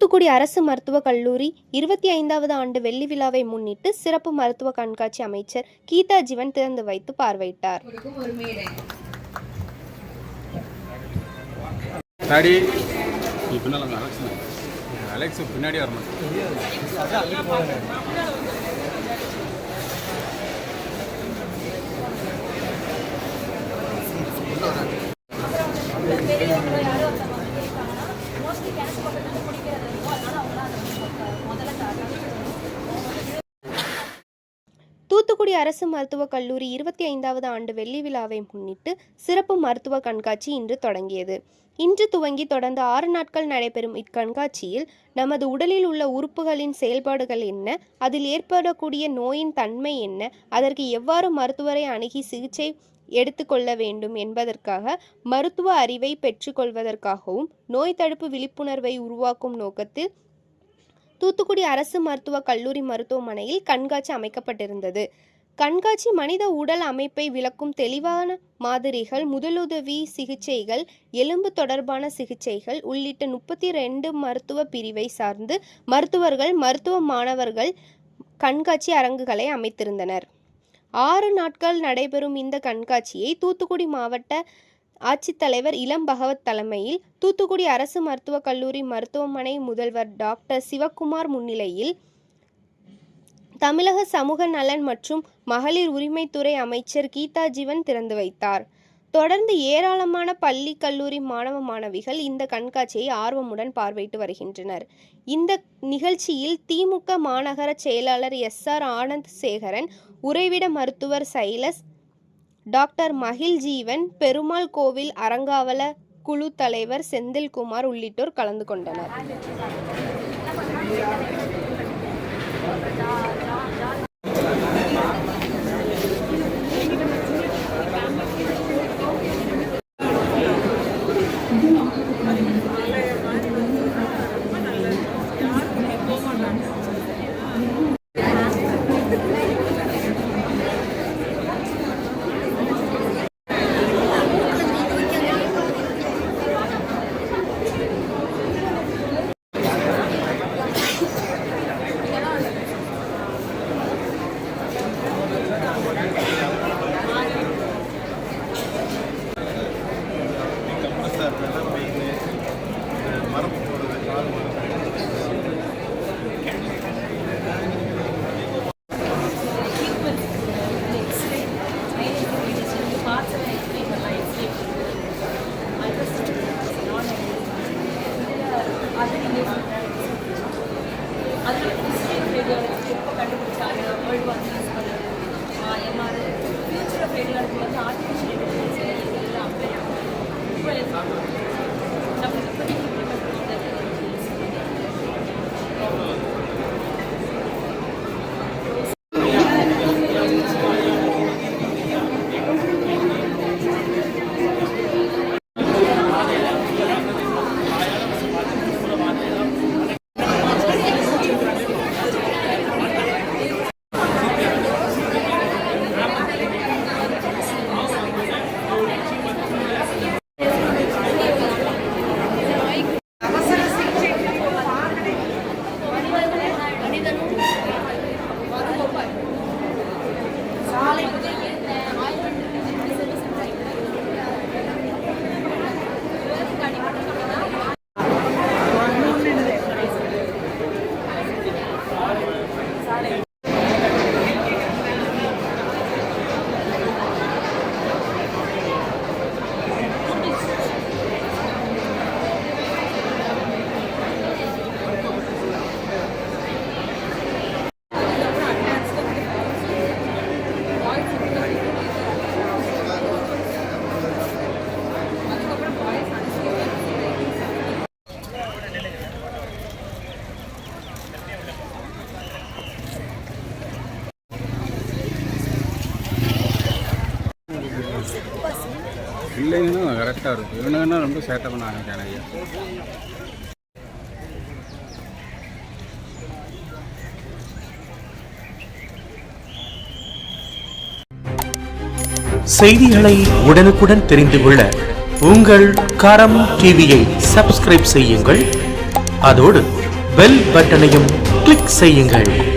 தூத்துக்குடி அரசு மருத்துவக் கல்லூரி 25வது ஆண்டு வெள்ளி விழாவை முன்னிட்டு சிறப்பு மருத்துவ கண்காட்சி அமைச்சர் கீதா ஜீவன் திறந்து வைத்து பார்வையிட்டார். தூத்துக்குடி அரசு மருத்துவக் கல்லூரி 25வது ஆண்டு வெள்ளி விழாவை முன்னிட்டு சிறப்பு மருத்துவ கண்காட்சி இன்று தொடங்கியது. இன்று துவங்கி தொடர்ந்து 6 நாட்கள் நடைபெறும் இக்கண்காட்சியில் நமது உடலில் உள்ள உறுப்புகளின் செயல்பாடுகள் என்ன, அதில் ஏற்படக்கூடிய நோயின் தன்மை என்ன, அதற்கு எவ்வாறு மருத்துவரை அணுகி சிகிச்சை எடுத்துக்கொள்ள வேண்டும் என்பதற்காக மருத்துவ அறிவை பெற்றுக்கொள்வதற்காகவும் நோய் தடுப்பு விழிப்புணர்வை உருவாக்கும் நோக்கத்தில் தூத்துக்குடி அரசு மருத்துவக் கல்லூரி மருத்துவமனையில் கண்காட்சி அமைக்கப்பட்டிருந்தது. கண்காட்சி மனித உடல் அமைப்பை விளக்கும் தெளிவான மாதிரிகள், முதலுதவி சிகிச்சைகள், எலும்பு தொடர்பான சிகிச்சைகள் உள்ளிட்ட 32 மருத்துவ பிரிவை சார்ந்து மருத்துவர்கள், மருத்துவ மாணவர்கள் கண்காட்சி அரங்குகளை அமைத்திருந்தனர். 6 நாட்கள் நடைபெறும் இந்த கண்காட்சியை தூத்துக்குடி மாவட்ட ஆட்சித்தலைவர் இளம் பகவத் தலைமையில் தூத்துக்குடி அரசு மருத்துவக் கல்லூரி மருத்துவமனை முதல்வர் டாக்டர் சிவக்குமார் முன்னிலையில் தமிழக சமூக நலன் மற்றும் மகளிர் உரிமைத்துறை அமைச்சர் கீதா ஜீவன் திறந்து வைத்தார். தொடர்ந்து ஏராளமான பள்ளி, கல்லூரி மாணவ மாணவிகள் இந்த கண்காட்சியை ஆர்வமுடன் பார்வையிட்டு வருகின்றனர். இந்த நிகழ்ச்சியில் திமுக மாநகர செயலாளர் SR ஆனந்த் சேகரன், உறைவிட மருத்துவர் சைலஸ், டாக்டர் மகிழ் ஜீவன், பெருமாள் கோவில் அறங்காவல குழு தலைவர் செந்தில்குமார் உள்ளிட்டோர் கலந்து கொண்டனர். இல்லைங்கன்னா கரெக்டாக இருக்கும். இவனுங்கன்னா ரொம்ப சேட்டை பண்ண ஆரம்பிச்சான ஐயா. செய்திகளை உடனுக்குடன் தெரிந்து கொள்ள உங்கள் கரம் டிவியை சப்ஸ்கிரைப் செய்யுங்கள். அதோடு பெல் பட்டனையும் கிளிக் செய்யுங்கள்.